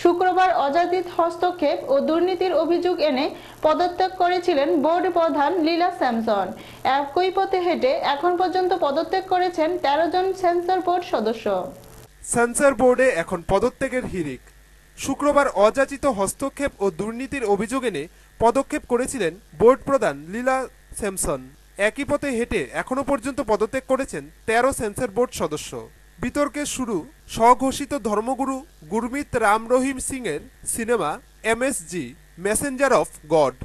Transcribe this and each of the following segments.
শুক্রবার অযাচিত হস্তক্ষেপ ও দুর্নীতির অভিযোগ এনে পদত্যাগ করেছিলেন বোর্ড প্রধান লীলা স্যামসন। একই পথে হেঁটে এখন পর্যন্ত পদত্যাগ করেছেন 13 জন সেন্সর বোর্ড সদস্য। সেন্সর বোর্ডে এখন পদত্যাগের হিড়িক। শুক্রবার অযাচিত হস্তক্ষেপ ও দুর্নীতির অভিযোগ এনে পদক্ষেপ করেছিলেন বোর্ড প্রধান লীলা স্যামসন। একই পথে হেঁটে এখনো পর্যন্ত পদত্যাগ করেছেন 13 সেন্সর বোর্ড সদস্য। বিতর্কের শুরু স্বঘোষিত ধর্মগুরু গুরমিত রাম রহিম সিং এর cinema MSG Messenger of god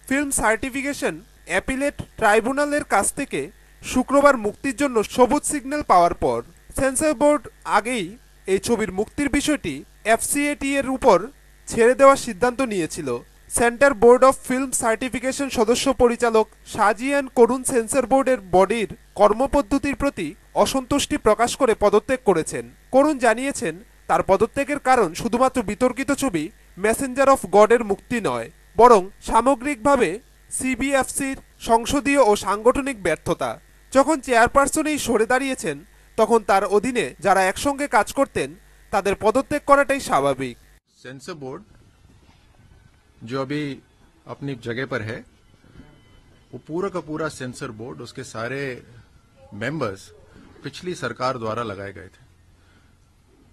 film certification appellate ট্রাইব্যুনালের কাছ থেকে শুক্রবার মুক্তির জন্য সবুজ সিগন্যাল পাওয়ার পর সেন্সর বোর্ড আগেই এই ছবির মুক্তির বিষয়টি এফসিএটি এর উপর ছেড়ে দেওয়ার সিদ্ধান্ত নিয়েছিল। Centre board of film certification সদস্য পরিচালক সাজিয়ান করুণ সেন্সর বোর্ডের বডির কর্মপদ্ধতির প্রতি অসন্তুষ্টি প্রকাশ করে পদত্যাগ করেছেন। করুণ জানিয়েছেন তার পদত্যাগের কারণ শুধুমাত্র বিতর্কিত ছবি মেসেঞ্জার অফ গডের মুক্তি নয়, বরং সামগ্রিকভাবে সিবিএফসির সংসদীয় ও সাংগঠনিক ব্যর্থতা। যখন চেয়ারপারসনেই সরে দাঁড়িয়েছেন তখন তার অধীনে যারা একসঙ্গে কাজ করতেন তাদের পদত্যাগ করাটাই স্বাভাবিক। सेंसर बोर्ड जो अभी अपनी जगह पर है वो पूरा का पूरा सेंसर बोर्ड, उसके सारे मेंबर्स पिछली सरकार द्वारा लगाए गए थे।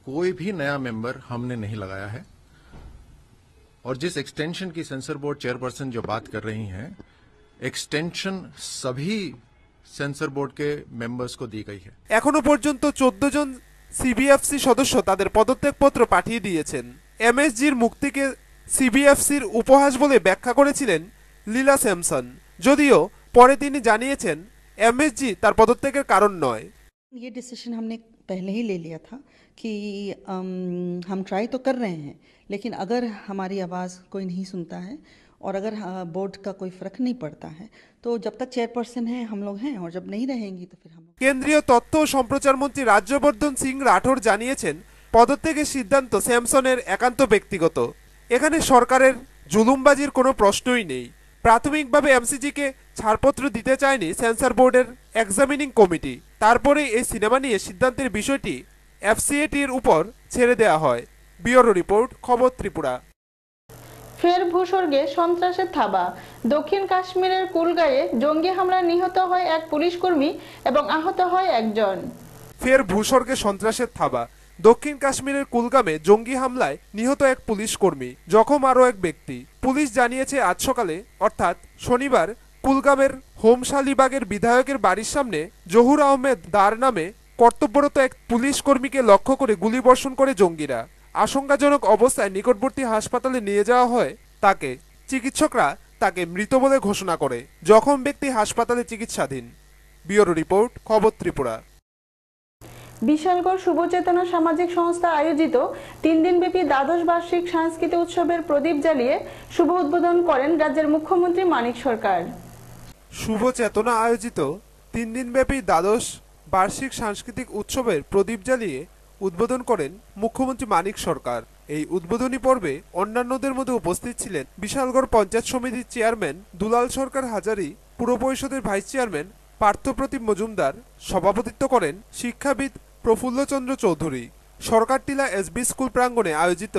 कोई भी नया मेंबर हमने नहीं लगाया है। और जिस एक्सटेंशन की सेंसर बोर्ड चेयरपर्सन जो बात कर रही हैं, एक्सटेंशन सभी सेंसर बोर्ड के मेंबर्स को दी गई है। এখনো পর্যন্ত 14 জন সিবিএফসি সদস্য তাদের পদত্যাগপত্র পাঠিয়ে দিয়েছেন। এমএসজির মুক্তিকে সিবিএফসির উপহাস বলে ব্যাখ্যা করেছিলেন লীলা স্যামসন, যদিও পরে তিনি জানিয়েছেন এমএসজি তার পদত্যাগের কারণ নয়। ये डिसीजन हमने पहले ही ले लिया था कि हम ट्राई तो कर रहे हैं, लेकिन अगर हमारी आवाज़ कोई नहीं सुनता है और अगर बोर्ड का कोई फर्क नहीं पड़ता है तो जब तक चेयरपर्सन है हम लोग हैं, और जब नहीं रहेंगी तो फिर हम। কেন্দ্রীয় তথ্য ও সম্প্রচার মন্ত্রী রাজ্যবর্ধন সিং রাঠোর জানিয়েছেন পদত্যাগের সিদ্ধান্ত স্যামসনের একান্ত ব্যক্তিগত। এখানে সরকারের জুলুমবাজির কোনো প্রশ্নই নেই। প্রাথমিকভাবে এমসিজিকে ছাড়পত্র দিতে চায়নি সেন্সর বোর্ডের এক্সামিনিং কমিটি। তারপরে এই সিনেমা নিয়ে সিদ্ধান্তের বিষয়টি এফসিএটির উপর ছেড়ে দেওয়া হয়। ব্যুরো রিপোর্ট, খবর ত্রিপুরা। ফের ভূস্বর্গে সন্ত্রাসের থাবা। দক্ষিণ কাশ্মীরের কুলগাঁয়ে জঙ্গি হামলায় নিহত হয় এক পুলিশ কর্মী এবং আহত হয় একজন। ফের ভূস্বর্গে সন্ত্রাসের থাবা। দক্ষিণ কাশ্মীরের কুলগামে জঙ্গি হামলায় নিহত এক পুলিশ কর্মী, জখম আরও এক ব্যক্তি। পুলিশ জানিয়েছে আজ সকালে অর্থাৎ শনিবার কুলগামের হোমশালিবাগের বিধায়কের বাড়ির সামনে জহুর আহমেদ দার নামে কর্তব্যরত এক পুলিশ কর্মীকে লক্ষ্য করে গুলিবর্ষণ করে জঙ্গিরা। আশঙ্কাজনক অবস্থায় নিকটবর্তী হাসপাতালে নিয়ে যাওয়া হয় তাকে। চিকিৎসকরা তাকে মৃত বলে ঘোষণা করে। জখম ব্যক্তি হাসপাতালে চিকিৎসাধীন। ব্যুরো রিপোর্ট, খবর ত্রিপুরা। বিশালগড় শুভচেতনা সামাজিক সংস্থা আয়োজিত 3 দিনব্যাপী দ্বাদশ বার্ষিক সাংস্কৃতিক উৎসবের প্রদীপ জ্বালিয়ে শুভ উদ্বোধন করেন রাজ্যের মুখ্যমন্ত্রী মানিক সরকার। শুভচেতনা আয়োজিত 3 দিনব্যাপী দ্বাদশ বার্ষিক সাংস্কৃতিক উৎসবের প্রদীপ জ্বালিয়ে উদ্বোধন করেন মুখ্যমন্ত্রী মানিক সরকার। এই উদ্বোধনী পর্বে অন্যান্যদের মধ্যে উপস্থিত ছিলেন বিশালগড় পঞ্চায়েত সমিতির চেয়ারম্যান দুলাল সরকার হাজারি, পুর পরিষদের ভাইস চেয়ারম্যান পার্থপ্রতিম মজুমদার, সভাপতিত্ব করেন শিক্ষাবিদ প্রফুল্লচন্দ্র চৌধুরী। সরকারটিলা এসবি স্কুল প্রাঙ্গণে আয়োজিত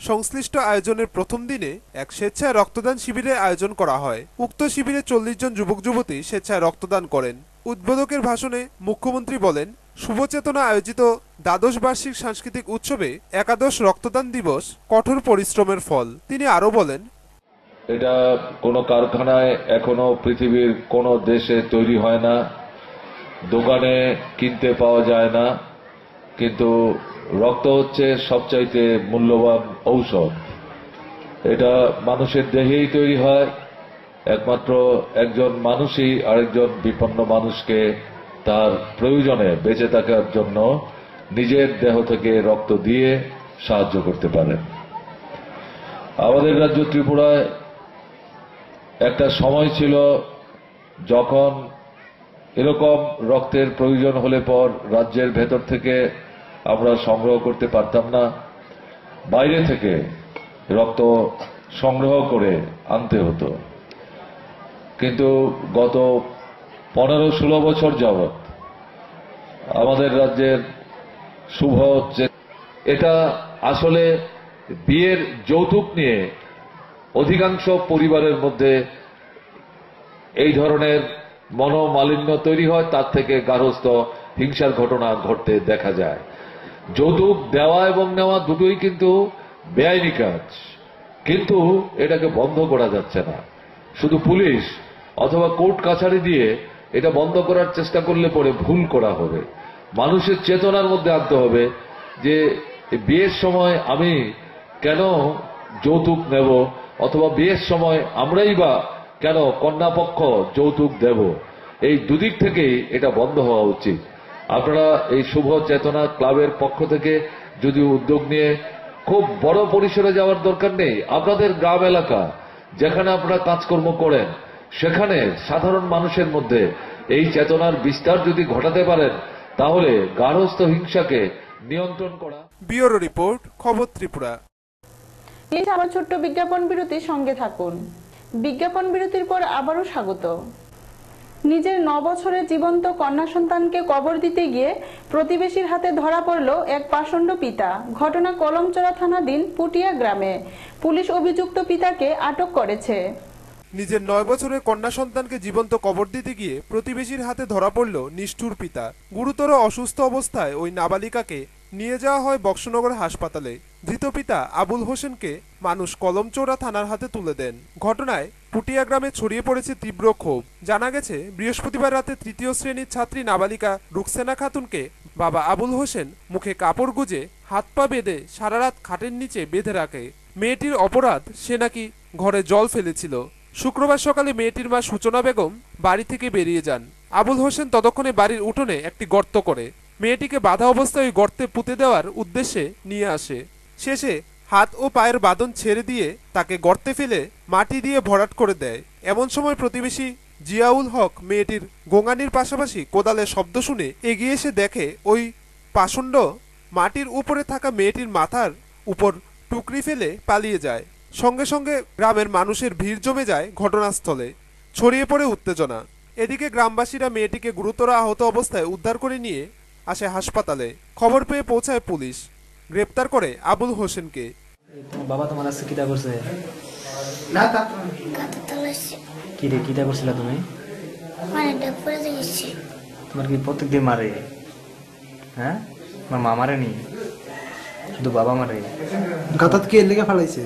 সংশ্লিষ্ট আয়োজনের প্রথম দিনে এক স্বেচ্ছায় রক্তদান শিবিরের আয়োজন করা হয়। উক্ত শিবিরে 40 জন যুবক যুবতী স্বেচ্ছায় রক্তদান করেন। উদ্বোধকের ভাষণে মুখ্যমন্ত্রী বলেন, শুভচেতনা আয়োজিত দ্বাদশ বার্ষিক সাংস্কৃতিক উৎসবে একাদশ রক্তদান দিবস কঠোর পরিশ্রমের ফল। তিনি আরো বলেন, এটা কোনো কারখানায় এখনো পৃথিবীর কোনো দেশে তৈরি হয় না, দোকানে কিনতে পাওয়া যায় না, কিন্তু রক্ত হচ্ছে সবচাইতে মূল্যবান ঔষধ। এটা মানুষের দেহেই তৈরি হয়। একমাত্র একজন মানুষই আরেকজন বিপন্ন মানুষকে তার প্রয়োজনে বেঁচে থাকার জন্য নিজের দেহ থেকে রক্ত দিয়ে সাহায্য করতে পারেন। আমাদের রাজ্য ত্রিপুরায় একটা সময় ছিল যখন এরকম রক্তের প্রয়োজন হলে পর রাজ্যের ভেতর থেকে আমরা সংগ্রহ করতে পারতাম না, বাইরে থেকে রক্ত সংগ্রহ করে আনতে হতো। কিন্তু গত 15-16 বছর যাবৎ আমাদের রাজ্যের শুভ হচ্ছে। এটা আসলে বিয়ের যৌতুক নিয়ে অধিকাংশ পরিবারের মধ্যে এই ধরনের মনোমালিন্য তৈরি হয়, তার থেকে গার্হস্থ্য হিংসার ঘটনা ঘটতে দেখা যায়। যৌতুক দেওয়া এবং নেওয়া দুটোই কিন্তু বেআইনি কাজ, কিন্তু এটাকে বন্ধ করা যাচ্ছে না। শুধু পুলিশ অথবা কোর্ট কাছারি দিয়ে এটা বন্ধ করার চেষ্টা করলে পরে ভুল করা হবে। মানুষের চেতনার মধ্যে আনতে হবে যে বিয়ের সময় আমি কেন যৌতুক নেব, অথবা বিয়ের সময় আমরাই বা কেন কন্যাপক্ষ যৌতুক দেব। এই দুদিক থেকেই এটা বন্ধ হওয়া উচিত। আপনারা এই শুভ চেতনা ক্লাবের পক্ষ থেকে যদি উদ্যোগ নিয়ে, খুব বড় পরিসরে যাওয়ার দরকার নেই, আপনাদের গ্রাম এলাকা যেখানে আপনারা কাজকর্ম করেন সেখানে সাধারণ মানুষের মধ্যে এই চেতনার বিস্তার যদি ঘটাতে পারেন, তাহলে গার্হস্থ্য হিংসাকে নিয়ন্ত্রণ করা। ব্যুরো রিপোর্ট, খবর ত্রিপুরা। নিচে আবার ছোট্ট বিজ্ঞাপন বিরতির সঙ্গে থাকুন। বিজ্ঞাপন বিরতির পর আবারও স্বাগত। নিজের 9 বছরের জীবন্ত কন্যা সন্তানকে কবর দিতে গিয়ে প্রতিবেশীর হাতে ধরা পড়ল এক পাষণ্ড পিতা। ঘটনা কলমচড়া থানাধীন পুটিয়া গ্রামে। পুলিশ অভিযুক্ত পিতাকে আটক করেছে। নিজের 9 বছরের কন্যা সন্তানকে জীবন্ত কবর দিতে গিয়ে প্রতিবেশীর হাতে ধরা পড়ল নিষ্ঠুর পিতা। গুরুতর অসুস্থ অবস্থায় ওই নাবালিকাকে নিয়ে যাওয়া হয় বক্সনগর হাসপাতালে। ধৃত পিতা আবুল হোসেনকে মানুষ কলমচৌড়া থানার হাতে তুলে দেন। ঘটনায় পুটিয়া গ্রামে ছড়িয়ে পড়েছে তীব্র ক্ষোভ। জানা গেছে, বৃহস্পতিবার রাতে 3য় শ্রেণীর ছাত্রী নাবালিকা রুকসেনা খাতুনকে বাবা আবুল হোসেন মুখে কাপড় গুজে হাত পা বেঁধে সারা রাত খাটের নিচে বেঁধে রাখে। মেয়েটির অপরাধ, সে নাকি ঘরে জল ফেলেছিল। শুক্রবার সকালে মেয়েটির মা সূচনা বেগম বাড়ি থেকে বেরিয়ে যান। আবুল হোসেন ততক্ষণে বাড়ির উঠোনে একটি গর্ত করে মেয়েটিকে বাধা অবস্থায় ওই গর্তে পুঁতে দেওয়ার উদ্দেশ্যে নিয়ে আসে। শেষে হাত ও পায়ের বাঁধন ছেড়ে দিয়ে তাকে গর্তে ফেলে মাটি দিয়ে ভরাট করে দেয়। এমন সময় প্রতিবেশী জিয়াউল হক মেয়েটির গোঙানির পাশাপাশি কোদালের শব্দ শুনে এগিয়ে এসে দেখে ওই পাষণ্ড মাটির উপরে থাকা মেয়েটির মাথার উপর টুকরি ফেলে পালিয়ে যায়। সঙ্গে সঙ্গে গ্রামের মানুষের ভিড় জমে যায় ঘটনাস্থলে। ছড়িয়ে পড়ে উত্তেজনা। এদিকে গ্রামবাসীরা মেয়েটিকে গুরুতর আহত অবস্থায় উদ্ধার করে নিয়ে আসে হাসপাতালে। খবর পেয়ে পৌঁছায় পুলিশ, গ্রেপ্তার করে আবুল হোসেনকে। বাবা তোমার আজকে কিটা করছে? না কি রে, কিটা করছিল তুমি? তোমার কি প্রত্যেকদিন মারে? হ্যাঁ, আমার মা মারে নি, শুধু বাবা মারে। গাতাত কি এর লেগে ফালাইছে?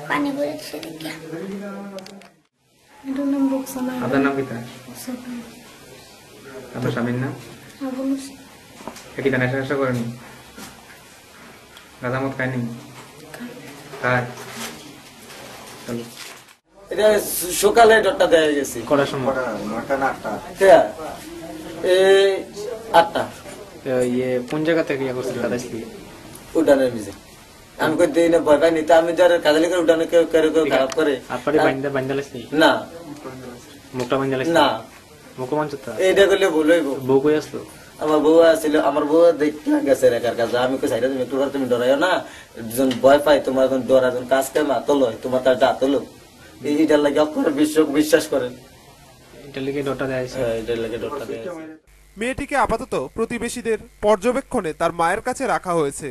পানি পড়েছে দেখে। এটার নাম রুকসানা। আপনার নাম কিটা? আপনার স্বামীর নাম? আবুল হোসেন। কি তা নেশা করেনি? গাঁজা মদ খায়নি? খায়। চলো। এটা সকালে ডটটা দেয়া গেছে। কটার সময়? 9টা না 8টা। হ্যাঁ, এই 8টা। ইয়ে কোন জায়গা থেকে ইয়ে করছিল দাদা? উডানের মিজে আমি কই দেই না, ভয় পাই নি। তা আমি যারা কাজলি করে উডানে কেউ খারাপ করে আপনারে বাইন্দা লাইছি না, মুখটা বাইন্দা লাইছি না, মুখ মানছতা এইটা করলে ভুল হইব। বউ কই আসলো? আমার বউ আসছিল, আমার বউ দেখতে গেছে রেখার কাছে। আমি কই সাইডে তুমি একটু তুমি ডরাইও না, যখন ভয় পাই তোমার যখন ডরা যখন কাজ করে মা তোলো তোমার তার হাত তোলো। এইটার লাগে অক্ষর বিশ্বাস করেন। এটার লেগে ডটা দেয়। এটার লাগে ডটা দেয়। মেয়েটিকে আপাতত প্রতিবেশীদের পর্যবেক্ষণে তার মায়ের কাছে রাখা হয়েছে।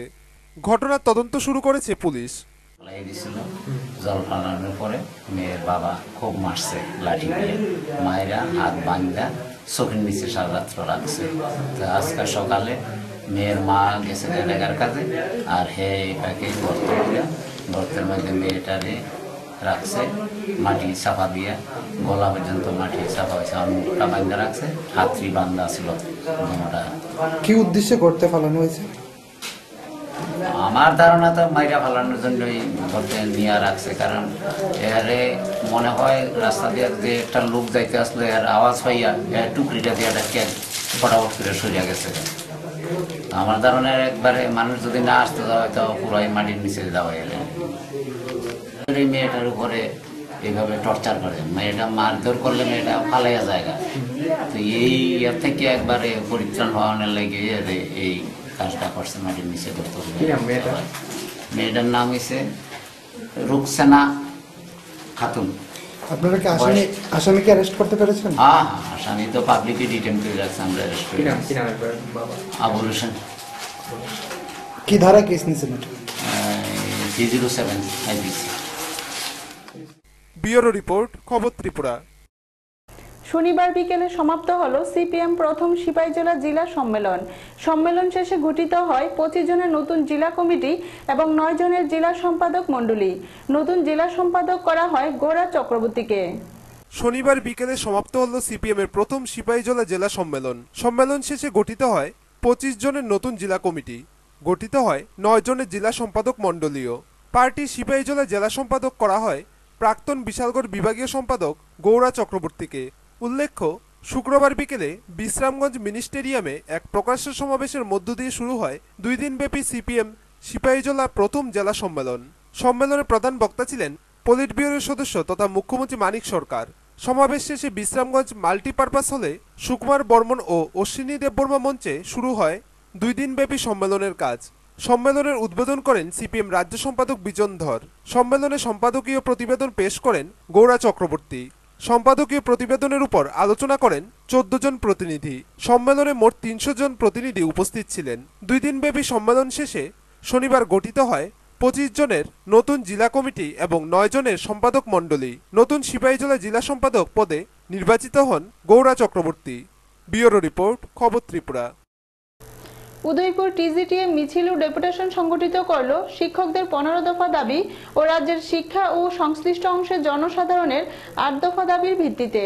ঘটনার তদন্ত শুরু করেছে পুলিশ। জল ফালানোর পরে মেয়ের বাবা খুব মারছে লাঠি দিয়ে, মায়েরা হাত বাঁধা চোখের নিচে সারা রাত্র রাখছে। তো আজকে সকালে মেয়ের মা গেছে জায়গার কাছে, আর হে এটাকে গর্তের মধ্যে মেয়েটারে রাখছে, মাটি চাপা দিয়ে গলা পর্যন্ত মাটি চাপা হয়েছে, মুখটা বান্ধা রাখছে, হাতটি বান্ধা ছিল। কি উদ্দেশ্যে করতে ফালানো হয়েছে? আমার ধারণা তো মাইরা ফালানোর জন্যই ঘরতে নিয়ে রাখছে, কারণ এরে মনে হয় রাস্তা দিয়ে যে একটা লোক যাইতে আসলো, এর আওয়াজ পাইয়া টুকরিটা দিয়ে ডাকিয়া ফটাফট করে সরিয়া গেছে। আমার ধারণা একবারে মানুষ যদি না আসতে যাওয়া হয়তো পুরাই মাটির নিচে যাওয়া গেলে। এই মেয়েটার উপরে এইভাবে টর্চার করে, মেয়েটা মারধর করলে মেয়েটা ফালাইয়া জায়গা। তো এই থেকে একবারে পরিত্রাণ হওয়ানোর লেগে এই কাজটা করছে, মাটির নিচে করতে হবে। মেয়েটার নাম হয়েছে রুকসানা খাতুন। আপনারা কি আসামিকে অ্যারেস্ট করতে পেরেছেন? হ্যাঁ, আসামি তো পাবলিকই ডিটেইন করে রাখছে, আমরা অ্যারেস্ট করে। আবুল হোসেন। কি ধারা কেস নিয়েছেন? 307 IPC। ব্যুরো রিপোর্ট, খবর ত্রিপুরা। শনিবার বিকেলে সমাপ্ত হলো সিপিএম প্রথম সিপাহীজলা জেলা সম্মেলন। সম্মেলন শেষে গঠিত হয় 25 জনের নতুন জেলা কমিটি এবং 9 জনের জেলা সম্পাদক মণ্ডলী। নতুন জেলা সম্পাদক করা হয় গৌরা চক্রবর্তীকে। শনিবার বিকেলে সমাপ্ত হল সিপিএম এর প্রথম সিপাহীজলা জেলা সম্মেলন। সম্মেলন শেষে গঠিত হয় 25 জনের নতুন জেলা কমিটি, গঠিত হয় 9 জনের জেলা সম্পাদক মণ্ডলীয়। পার্টি সিপাহীজলা জেলা সম্পাদক করা হয় প্রাক্তন বিশালগড় বিভাগীয় সম্পাদক গৌরা চক্রবর্তীকে। উল্লেখ্য, শুক্রবার বিকেলে বিশ্রামগঞ্জ মিনি স্টেডিয়ামে এক প্রকাশ্য সমাবেশের মধ্য দিয়ে শুরু হয় 2 দিনব্যাপী সিপিএম সিপাহীজলা প্রথম জেলা সম্মেলন। সম্মেলনে প্রধান বক্তা ছিলেন পলিট ব্যুরোর সদস্য তথা মুখ্যমন্ত্রী মানিক সরকার। সমাবেশ শেষে বিশ্রামগঞ্জ মাল্টিপারপাস হলে সুকুমার বর্মন ও অশ্বিনী দেববর্মা মঞ্চে শুরু হয় 2 দিনব্যাপী সম্মেলনের কাজ। সম্মেলনের উদ্বোধন করেন সিপিএম রাজ্য সম্পাদক বিজন ধর। সম্মেলনে সম্পাদকীয় প্রতিবেদন পেশ করেন গৌরা চক্রবর্তী। সম্পাদকীয় প্রতিবেদনের উপর আলোচনা করেন 14 জন প্রতিনিধি। সম্মেলনে মোট 300 জন প্রতিনিধি উপস্থিত ছিলেন। 2 দিনব্যাপী সম্মেলন শেষে শনিবার গঠিত হয় 25 জনের নতুন জেলা কমিটি এবং 9 জনের সম্পাদক মণ্ডলী। নতুন সিপাহীজলা জেলা সম্পাদক পদে নির্বাচিত হন গৌরা চক্রবর্তী। ব্যুরো রিপোর্ট, খবর ত্রিপুরা। উদয়পুর টিজিটিএ মিছিল ও ডেপুটেশন সংগঠিত করল শিক্ষকদের 15 দফা দাবি ও রাজ্যের শিক্ষা ও সংশ্লিষ্ট অংশের জনসাধারণের 8 দফা দাবির ভিত্তিতে।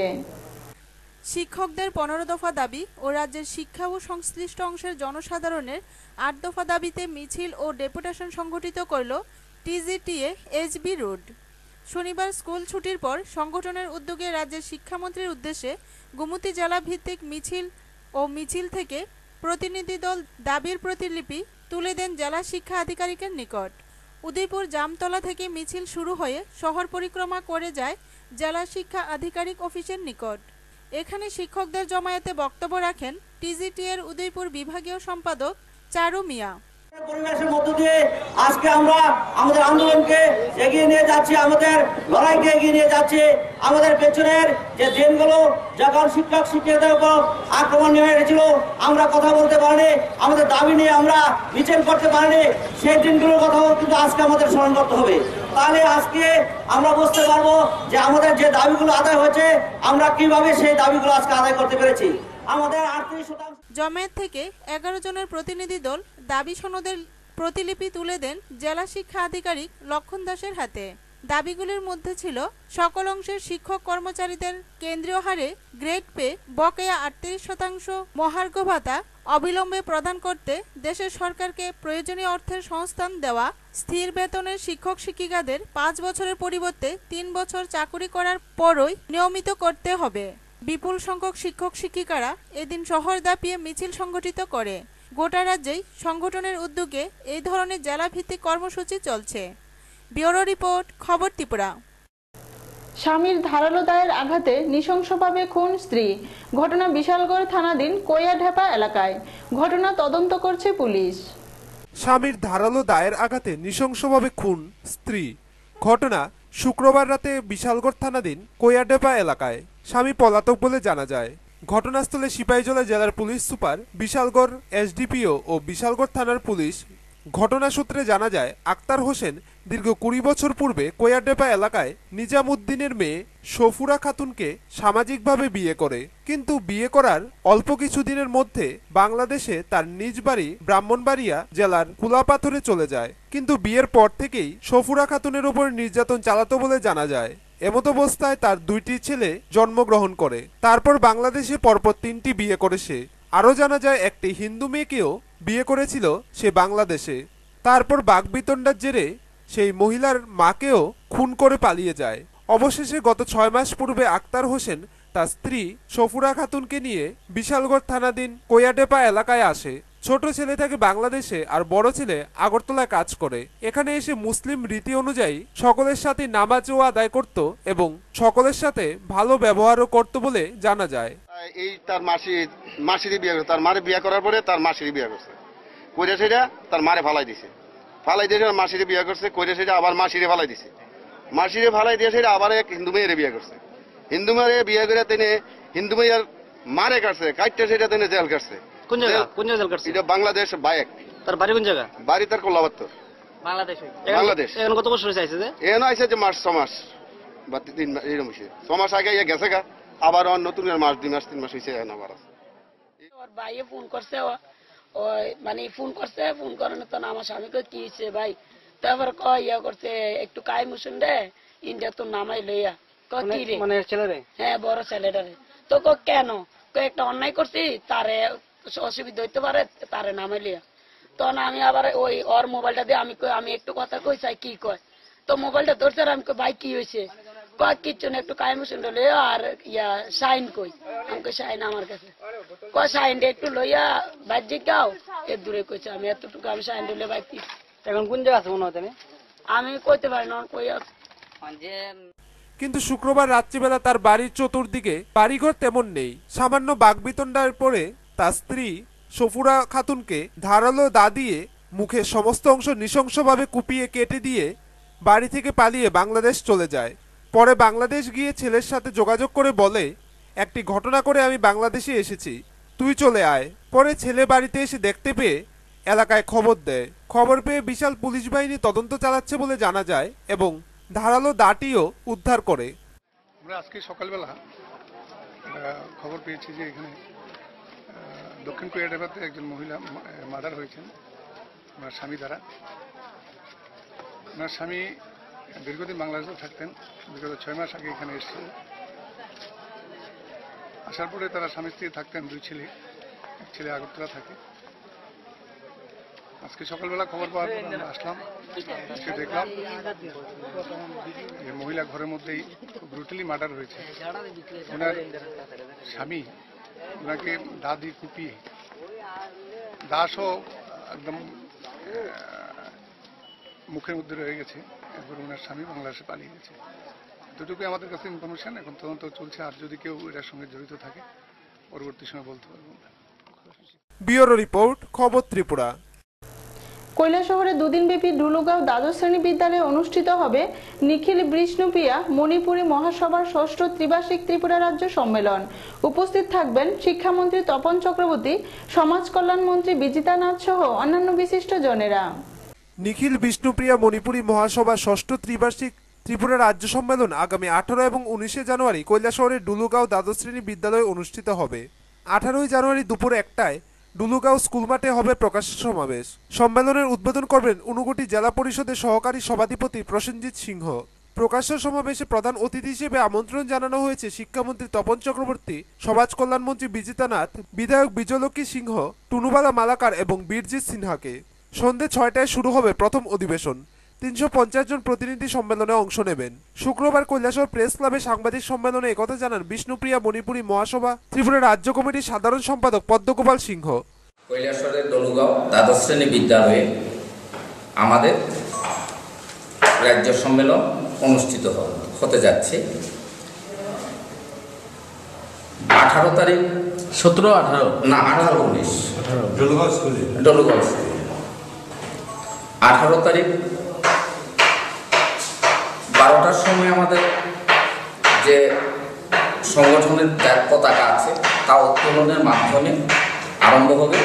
শিক্ষকদের 15 দফা দাবি ও রাজ্যের শিক্ষা ও সংশ্লিষ্ট অংশের জনসাধারণের 8 দফা দাবিতে মিছিল ও ডেপুটেশন সংগঠিত করল টিজিটিএ এইচবি রোড। শনিবার স্কুল ছুটির পর সংগঠনের উদ্যোগে রাজ্যের শিক্ষামন্ত্রীর উদ্দেশ্যে গোমতী জেলা ভিত্তিক মিছিল থেকে প্রতিনিধি দল দাবির প্রতিলিপি তুলে দেন জেলা শিক্ষা আধিকারিকের নিকট। উদয়পুর জামতলা থেকে মিছিল শুরু হয়ে শহর পরিক্রমা করে যায় জেলা শিক্ষা আধিকারিক অফিসের নিকট। এখানে শিক্ষকদের জমায়েতে বক্তব্য রাখেন টিজিটিএর উদয়পুর বিভাগীয় সম্পাদক চারু মিয়া। পরিবেশের মধ্য দিয়ে আজকে আমরা আমাদের আন্দোলনকে এগিয়ে নিয়ে যাচ্ছি, আমাদের লড়াইকে এগিয়ে নিয়ে যাচ্ছি। আমাদের পেছনের যে দিনগুলো যখন শিক্ষক শিক্ষিকাদের উপর আক্রমণ নেমে গেছিল, আমরা কথা বলতে পারিনি, আমাদের দাবি নিয়ে আমরা মিছিল করতে পারিনি, সেই দিনগুলোর কথাও কিন্তু আজকে আমাদের স্মরণ করতে হবে। তাহলে আজকে আমরা বুঝতে পারবো যে আমাদের যে দাবিগুলো আদায় হয়েছে আমরা কিভাবে সেই দাবিগুলো আজকে আদায় করতে পেরেছি। আমাদের 38% জমায়েত থেকে 11 জনের প্রতিনিধি দল দাবি সনদের প্রতিলিপি তুলে দেন জেলা শিক্ষা আধিকারিক লক্ষণ দাসের হাতে। দাবিগুলির মধ্যে ছিল সকল অংশের শিক্ষক কর্মচারীদের কেন্দ্রীয় হারে গ্রেড পে, বকেয়া 38% মহার্ঘ ভাতা অবিলম্বে প্রদান করতে দেশের সরকারকে প্রয়োজনীয় অর্থের সংস্থান দেওয়া, স্থির বেতনের শিক্ষক শিক্ষিকাদের 5 বছরের পরিবর্তে 3 বছর চাকুরি করার পরই নিয়মিত করতে হবে। বিপুল সংখ্যক শিক্ষক শিক্ষিকারা এদিন শহর দাপিয়ে মিছিল সংগঠিত করে। গোটা রাজ্যেই সংগঠনের উদ্যোগে এই ধরনের জেলাভিত্তিক কর্মসূচি চলছে। ব্যুরো রিপোর্ট, খবর ত্রিপুরা। স্বামীর ধারালো দায়ের আঘাতে নৃশংসভাবে খুন স্ত্রী। ঘটনা বিশালগড় থানাধীন কোয়াঢেপা এলাকায়। ঘটনা তদন্ত করছে পুলিশ। স্বামীর ধারালো দায়ের আঘাতে নৃশংসভাবে খুন স্ত্রী। ঘটনা শুক্রবার রাতে বিশালগড় থানাধীন কোয়াঢেপা এলাকায়। স্বামী পলাতক বলে জানা যায়। ঘটনাস্থলে সিপাহীজলা জেলার পুলিশ সুপার, বিশালগড় এসডিপিও ও বিশালগড় থানার পুলিশ। ঘটনা সূত্রে জানা যায়, আক্তার হোসেন দীর্ঘ 20 বছর পূর্বে কোয়াঢেপা এলাকায় নিজামুদ্দিনের মেয়ে সফুরা খাতুনকে সামাজিকভাবে বিয়ে করে, কিন্তু বিয়ে করার অল্প কিছুদিনের মধ্যে বাংলাদেশে তার নিজ বাড়ি ব্রাহ্মণবাড়িয়া জেলার কুলাপাথরে চলে যায়। কিন্তু বিয়ের পর থেকেই সফুরা খাতুনের উপর নির্যাতন চালাতো বলে জানা যায়। এমত অবস্থায় তার 2টি ছেলে জন্মগ্রহণ করে। তারপর বাংলাদেশে পরপর 3টি বিয়ে করে সে। আরও জানা যায়, একটি হিন্দু মেয়েকেও বিয়ে করেছিল সে বাংলাদেশে। তারপর বাকবিতণ্ডার জেরে সেই মহিলার মাকেও খুন করে পালিয়ে যায়। অবশেষে গত 6 মাস পূর্বে আক্তার হোসেন তার স্ত্রী সফুরা খাতুনকে নিয়ে বিশালগড় থানাধীন কোয়াঢেপা এলাকায় আসে। ছোট ছেলে থাকে বাংলাদেশে আর বড় ছেলে আগরতলায় কাজ করে। এখানে এসে মুসলিম রীতি অনুযায়ী সকলের সাথে নামাজও আদায় করত এবং সকলের সাথে ভালো ব্যবহারও করত বলে জানা যায়। এই তার মাসিরই বিয়ে করছে, তার মারে বিয়ে করার পরে তার মাসিরই বিয়ে করছে, কইরা সেটা তার মারে ফালাই দিছে, ফালাই দিয়ে মাসিরে বিয়ে করছে, কইরা সেটা আবার মাসিরে ফালাই দিছে, মাসিরে ফালাই দিয়ে সেটা আবার এক হিন্দু মেয়েরে বিয়ে করছে। হিন্দু মেয়েরে বিয়ে করে তিনি হিন্দু মেয়ের মারে কাটছে, কাটতে সেটা তিনি জেল কাটছে। কোন জায়গা জেল কাটছে? এটা বাংলাদেশ বাইক। তার বাড়ি কোন জায়গা? বাড়ি তার কোলাবাত্তর। বাংলাদেশ এখন কত বছর চাইছে যে এখন আইছে যে মাস 6 মাস বা 3 মাস এরকম হইছে 6 মাস আগে গেছে গা আবার নতুন মাস 2 মাস 3 মাস হইছে এখন আবার ওর ভাইয়ে ফোন করছে ওই মানে ফোন করানোর তো আমার স্বামীকে কি হয়েছে ভাই তারপর ইয়া করছে একটু কাই মুসুন রে ইন্ডিয়া তো নামাই লইয়া কি রে মানে ছেলে হ্যাঁ বড় ছেলেটা রে তো কেন একটা অন্যায় করছি তারে অসুবিধা হইতে পারে তারে নামাই লইয়া তখন আমি আবার ওই ওর মোবাইলটা দিয়ে আমি একটু কথা কই চাই কি কয় তো মোবাইলটা ধরছে আর আমি ভাই কি হয়েছে কয় কিচ্ছু না একটু কাই মুসুন লইয়া আর ইয়া সাইন কই আমি সাইন আমার কাছে কয় সাইন একটু লইয়া বাজ্যে গাও এর দূরে কইছে আমি এতটুকু আমি সাইন দিলে ভাই কি এখন কোন জায়গা আছে মনে হতে আমি কইতে পারি না কই কিন্তু শুক্রবার রাত্রিবেলা তার বাড়ির চতুর্দিকে বাড়িঘর তেমন নেই। সামান্য বাগবিতণ্ডার পরে তার স্ত্রী সফুরা খাতুনকে ধারালো দা দিয়ে মুখের সমস্ত অংশ নৃশংসভাবে কুপিয়ে কেটে দিয়ে বাড়ি থেকে পালিয়ে বাংলাদেশ চলে যায়। পরে বাংলাদেশ গিয়ে ছেলের সাথে যোগাযোগ করে বলে, একটি ঘটনা করে আমি বাংলাদেশে এসেছি, তুই চলে আয়। পরে ছেলে বাড়িতে এসে দেখতে পেয়ে এলাকায় খবর দেয়। খবর পেয়ে বিশাল পুলিশ বাহিনী তদন্ত চালাচ্ছে বলে জানা যায় এবং ধারালো দাটিও উদ্ধার করে। আমরা আজকে সকালবেলা খবর পেয়েছি যে এখানে দক্ষিণ কোরিয়াডাবাতে একজন মহিলা মার্ডার হয়েছেন ওনার স্বামী দ্বারা। ওনার স্বামী দীর্ঘদিন বাংলাদেশে থাকতেন, বিগত 6 মাস আগে এখানে এসেছিলেন। আসার পরে তারা স্বামী স্ত্রী থাকতেন, 2 ছেলে, এক ছেলে আগরতলা থাকে। আজকে সকালবেলা খবর পাওয়ার পর আমরা আসলাম, এসে দেখলাম যে মহিলা ঘরের মধ্যেই ব্রুটালি মার্ডার হয়েছে। ওনার স্বামী ওনাকে দা দিয়ে কুপিয়ে দাসও একদম মুখের মধ্যে রয়ে গেছে। এরপর ওনার স্বামী বাংলাদেশে পালিয়ে গেছে। এতটুকুই আমাদের কাছে ইনফরমেশন। এখন তদন্ত চলছে, আর যদি কেউ এটার সঙ্গে জড়িত থাকে পরবর্তী সময় বলতে পারবো। ব্যুরো রিপোর্ট, খবর ত্রিপুরা। কৈলাসহরে 2 দিনব্যাপী ডুলুগাঁও দ্বাদশ শ্রেণী বিদ্যালয়ে অনুষ্ঠিত হবে নিখিল বিষ্ণুপ্রিয়া মণিপুরী মহাসভার 6ষ্ঠ ত্রিবার্ষিক ত্রিপুরা রাজ্য সম্মেলন। উপস্থিত থাকবেন শিক্ষামন্ত্রী তপন চক্রবর্তী, সমাজ কল্যাণ মন্ত্রী বিজিতা নাথ সহ অন্যান্য বিশিষ্ট জনেরা। নিখিল বিষ্ণুপ্রিয়া মণিপুরী মহাসভা 6ষ্ঠ ত্রিবার্ষিক ত্রিপুরা রাজ্য সম্মেলন আগামী 18 এবং 19 জানুয়ারি কৈলাসহরের ডুলুগাঁও দ্বাদশ শ্রেণী বিদ্যালয়ে অনুষ্ঠিত হবে। 18 জানুয়ারি দুপুর 1টায় ডুলুগাঁও স্কুল মাঠে হবে প্রকাশ্য সমাবেশ। সম্মেলনের উদ্বোধন করবেন ঊনকোটি জেলা পরিষদের সহকারী সভাধিপতি প্রসেনজিৎ সিংহ। প্রকাশ্য সমাবেশে প্রধান অতিথি হিসেবে আমন্ত্রণ জানানো হয়েছে শিক্ষামন্ত্রী তপন চক্রবর্তী, সমাজ কল্যাণমন্ত্রী বিজিতা নাথ, বিধায়ক বিজয়লক্ষ্মী সিংহ, টুনুবালা মালাকার এবং বীরজিৎ সিনহাকে। সন্ধ্যে 6টায় শুরু হবে প্রথম অধিবেশন। 350 জন প্রতিনিধি সম্মেলনে অংশ নেবেন। শুক্রবার কৈলাসহর প্রেস ক্লাবে সাংবাদিক সম্মেলনে একথা জানান বিষ্ণুপ্রিয়া মণিপুরী মহাসভা ত্রিপুরা রাজ্য কমিটির সাধারণ সম্পাদক পদ্মগোপাল সিংহ। কৈলাসহরের ডলুগাঁও দ্বাদশ শ্রেণী বিদ্যালয়ে আমাদের রাজ্য সম্মেলন অনুষ্ঠিত হতে যাচ্ছে। 18 তারিখ 17-18 না 18-19 ডলুগাঁও স্কুলে 18 তারিখ 12টার সময় আমাদের যে সংগঠনের পতাকা আছে তা উত্তোলনের মাধ্যমে আরম্ভ হবে।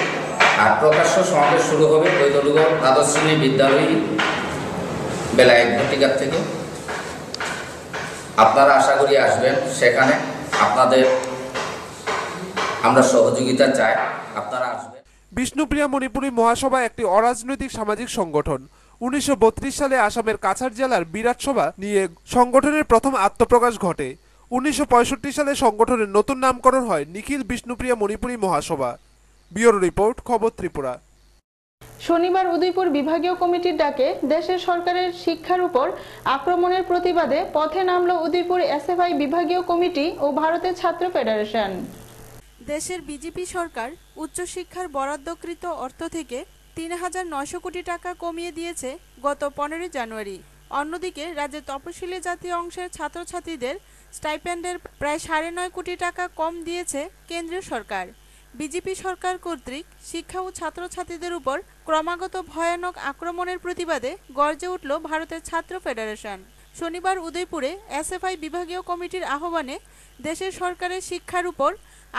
আর প্রকাশ্য সমাবেশ শুরু হবে ওই ডলুগাঁও দ্বাদশ শ্রেণী বিদ্যালয়ে বেলা 1 ঘটিকার থেকে। আপনারা আশা করি আসবেন। সেখানে আপনাদের আমরা সহযোগিতা চাই, আপনারা আসবেন। বিষ্ণুপ্রিয়া মণিপুরী মহাসভা একটি অরাজনৈতিক সামাজিক সংগঠন। 1932 সালে আসামের কাছাড় জেলার বিরাটসভা নিয়ে সংগঠনের প্রথম আত্মপ্রকাশ ঘটে। 1965 সালে সংগঠনের নতুন নামকরণ হয় নিখিল বিষ্ণুপ্রিয়া মণিপুরী মহাসভা। ব্যুরো রিপোর্ট, খবর ত্রিপুরা। শনিবার উদয়পুর বিভাগীয় কমিটির ডাকে দেশের সরকারের শিক্ষার উপর আক্রমণের প্রতিবাদে পথে নামল উদয়পুর এসএফআই বিভাগীয় কমিটি ও ভারতের ছাত্র ফেডারেশন। দেশের বিজেপি সরকার উচ্চশিক্ষার বরাদ্দকৃত অর্থ থেকে ৩,৯০০ কোটি টাকা কমিয়ে দিয়েছে গত 15 জানুয়ারি। অন্যদিকে রাজ্যের তপশিলি জাতি অংশের ছাত্রছাত্রীদের স্টাইপেন্ডের প্রায় 9.5 কোটি টাকা কম দিয়েছে কেন্দ্রীয় সরকার। বিজেপি সরকার কর্তৃক শিক্ষা ও ছাত্রছাত্রীদের উপর ক্রমাগত ভয়ানক আক্রমণের প্রতিবাদে গর্জে উঠল ভারতের ছাত্র ফেডারেশন। শনিবার উদয়পুরে এসএফআই বিভাগীয় কমিটির আহ্বানে দেশের সরকারের শিক্ষার উপর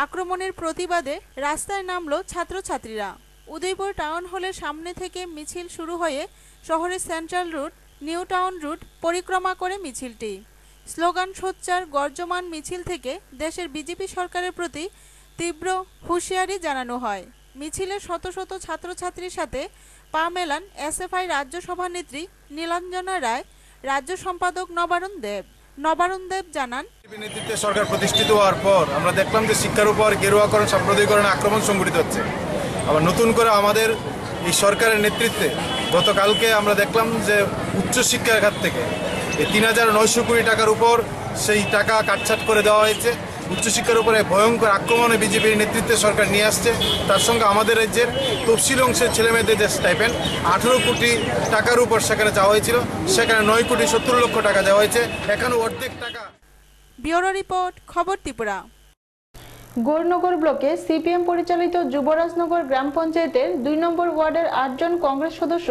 আক্রমণের প্রতিবাদে রাস্তায় নামল ছাত্রছাত্রীরা। উদয়পুর টাউন হলের সামনে থেকে মিছিল শুরু হয়ে শহরের central route, New Town route পরিক্রমা করে মিছিলটি। স্লোগান সোচ্চার গর্জমান মিছিল থেকে দেশের বিজেপি সরকারের প্রতি তীব্র হুঁশিয়ারি জানানো হয়। মিছিলে শত শত ছাত্রছাত্রীর সাথে পা মেলান এসএফআই রাজ্য সভানেত্রী নীলাঞ্জনা রায়, রাজ্য সম্পাদক নবারুণ দেব জানান, নেতৃত্বে সরকার প্রতিষ্ঠিত হওয়ার পর আমরা দেখলাম যে শিক্ষার উপর গেরুয়াকরণ, সাম্প্রদায়িকরণ আক্রমণ সংঘটিত হচ্ছে। আবার নতুন করে আমাদের এই সরকারের নেতৃত্বে গতকালকে আমরা দেখলাম যে উচ্চশিক্ষার খাত থেকে এই ৩,৯০০ কোটি টাকার উপর সেই টাকা কাটছাট করে দেওয়া হয়েছে। উচ্চশিক্ষার উপরে ভয়ঙ্কর আক্রমণে বিজেপির নেতৃত্বে সরকার নিয়ে আসছে। তার সঙ্গে আমাদের রাজ্যের তফসিল অংশের ছেলেমেয়েদের যে স্টাইপেন্ড 18 কোটি টাকার উপর সেখানে যাওয়া হয়েছিল, সেখানে 9 কোটি 70 লক্ষ টাকা দেওয়া হয়েছে, এখানে অর্ধেক টাকা। ব্যুরো রিপোর্ট, খবর ত্রিপুরা। গৌরনগর ব্লকে সিপিএম পরিচালিত যুবরাজনগর গ্রাম পঞ্চায়েতের ২ নম্বর ওয়ার্ডের ৮ জন কংগ্রেস সদস্য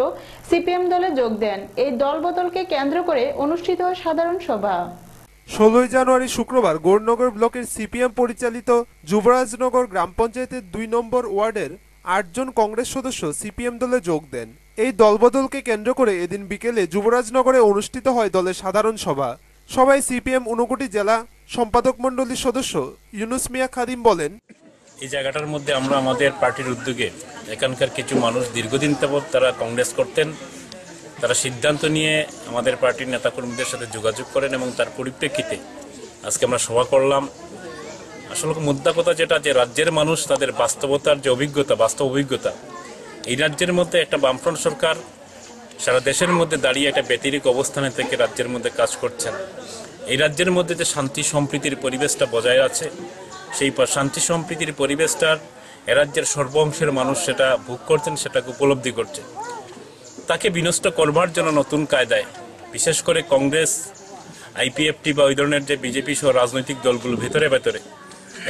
সিপিএম দলে যোগ দেন। এই দলবদলকে কেন্দ্র করে অনুষ্ঠিত হয় সাধারণ সভা। 16 জানুয়ারি শুক্রবার গৌরনগর ব্লকের সিপিএম পরিচালিত যুবরাজনগর গ্রাম পঞ্চায়েতের 2 নম্বর ওয়ার্ডের 8 জন কংগ্রেস সদস্য সিপিএম দলে যোগ দেন। এই দলবদলকে কেন্দ্র করে এদিন বিকেলে যুবরাজনগরে অনুষ্ঠিত হয় দলের সাধারণ সভা। সবাই সিপিএম ঊনকোটি জেলা সম্পাদক মণ্ডলীর সদস্য ইউনুস মিয়া খাদিম বলেন, এই জায়গাটার মধ্যে আমরা আমাদের পার্টির উদ্যোগে এখানকার কিছু মানুষ দীর্ঘদিন যাবৎ তারা কংগ্রেস করতেন, তারা সিদ্ধান্ত নিয়ে আমাদের পার্টির নেতাকর্মীদের সাথে যোগাযোগ করেন এবং তার পরিপ্রেক্ষিতে আজকে আমরা সভা করলাম। আসলে মুদ্রা কথা যেটা, যে রাজ্যের মানুষ তাদের বাস্তবতার যে অভিজ্ঞতা, বাস্তব অভিজ্ঞতা, এই রাজ্যের মধ্যে একটা বামফ্রন্ট সরকার সারা দেশের মধ্যে দাঁড়িয়ে একটা ব্যতিরিক অবস্থানে থেকে রাজ্যের মধ্যে কাজ করছেন। এই রাজ্যের মধ্যে যে শান্তি সম্প্রীতির পরিবেশটা বজায় আছে, সেই শান্তি সম্প্রীতির পরিবেশটার এ রাজ্যের সর্ব অংশের মানুষ সেটা ভোগ করছেন, সেটাকে উপলব্ধি করছে। তাকে বিনষ্ট করবার জন্য নতুন কায়দায়, বিশেষ করে কংগ্রেস, আইপিএফটি বা ওই ধরনের যে বিজেপি সহ রাজনৈতিক দলগুলো ভেতরে ভেতরে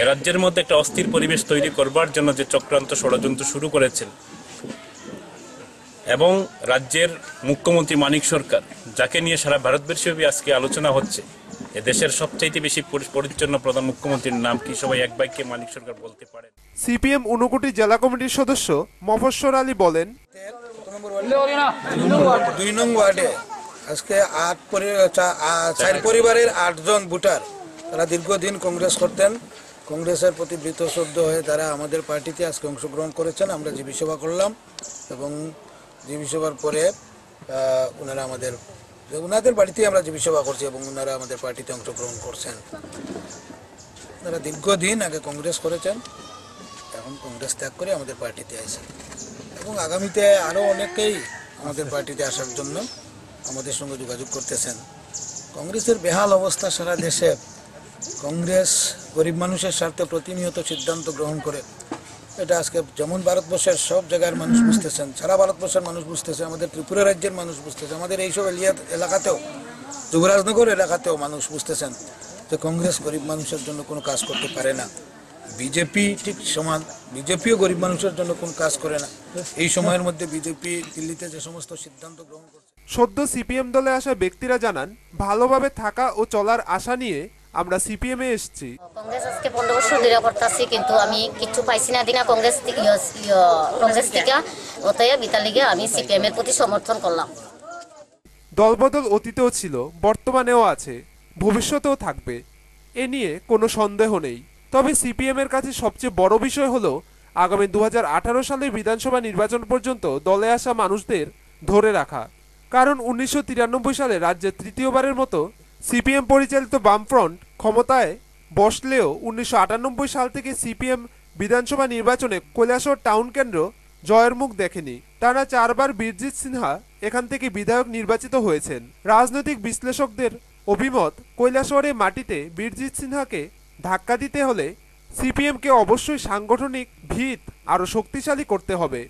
এ রাজ্যের মধ্যে একটা অস্থির পরিবেশ তৈরি করবার জন্য যে চক্রান্ত ষড়যন্ত্র শুরু করেছেন, এবং রাজ্যের মুখ্যমন্ত্রী মানিক সরকার, যাকে নিয়ে সারা ভারতবর্ষব্যাপী আজকে আলোচনা হচ্ছে, এ দেশের সবচাইতে বেশি পরিচ্ছন্ন প্রধান মুখ্যমন্ত্রীর নাম কি সবাই এক বাক্যে মানিক সরকার বলতে পারেন। সিপিএম ঊনকোটি জেলা কমিটির সদস্য মফস্বর আলী বলেন, 2 নং ওয়ার্ডে আজকে 4 পরিবারের 8 জন ভোটার, তারা দীর্ঘদিন কংগ্রেস করতেন। কংগ্রেসের প্রতি বৃতশ্রদ্ধ হয়ে তারা আমাদের পার্টিতে আজকে অংশগ্রহণ করেছেন। আমরা জীবী সভা করলাম এবং জীবী সভার পরে ওনাদের বাড়িতে আমরা জীবী সভা করছি এবং ওনারা আমাদের পার্টিতে অংশগ্রহণ করছেন। ওনারা দীর্ঘদিন আগে কংগ্রেস করেছেন, এখন কংগ্রেস ত্যাগ করে আমাদের পার্টিতে আসেন এবং আগামীতে আরও অনেকেই আমাদের পার্টিতে আসার জন্য আমাদের সঙ্গে যোগাযোগ করতেছেন। কংগ্রেসের বেহাল অবস্থা সারা দেশে। কংগ্রেস গরিব মানুষের স্বার্থে প্রতিনিয়ত সিদ্ধান্ত গ্রহণ করে, এটা আজকে যেমন ভারতবর্ষের সব জায়গার মানুষ বুঝতেছেন, সারা ভারতবর্ষের মানুষ বুঝতেছে, আমাদের ত্রিপুরা রাজ্যের মানুষ বুঝতেছে, আমাদের এইসব এলাকাতেও, যুবরাজনগর এলাকাতেও মানুষ বুঝতেছেন যে কংগ্রেস গরিব মানুষের জন্য কোনো কাজ করতে পারে না। বিজেপি ঠিক সমান, বিজেপিও গরিব মানুষের জন্য কোনো কাজ করে না। এই সময়ের মধ্যে বিজেপি দিল্লিতে যে সমস্ত সিদ্ধান্ত গ্রহণ করছে। সদ্য সিপিএম দলে আসা ব্যক্তিরা জানান, ভালোভাবে থাকা ও চলার আশা নিয়ে আমরা সিপিএম এ এসেছি। কংগ্রেস আজকে 15 বছর ধরে করতেছি, কিন্তু আমি কিছু পাইছি না দিনা কংগ্রেস থেকে, অতএব ইতালিকে আমি সিপিএম এর প্রতি সমর্থন করলাম। দলবদল অতীতেও ছিল, বর্তমানেও আছে, ভবিষ্যতেও থাকবে, এ নিয়ে কোনো সন্দেহ নেই। তবে সিপিএম এর কাছে সবচেয়ে বড় বিষয় হলো আগামী 2018 সালের বিধানসভা নির্বাচন পর্যন্ত দলে আসা মানুষদের ধরে রাখা। কারণ 1993 সালে রাজ্যে তৃতীয়বারের মতো সিপিএম পরিচালিত বামফ্রন্ট ক্ষমতায় বসলেও 1998 সাল থেকে সিপিএম বিধানসভা নির্বাচনে কৈলাসহর টাউন কেন্দ্র জয়ের মুখ দেখেনি। টানা 4 বার বীরজিৎ সিনহা এখান থেকে বিধায়ক নির্বাচিত হয়েছেন। রাজনৈতিক বিশ্লেষকদের অভিমত, কৈলাসহরের মাটিতে বীরজিৎ সিনহাকে ধাক্কা দিতে হলে সিপিএমকে অবশ্যই সাংগঠনিক ভিত আরও শক্তিশালী করতে হবে।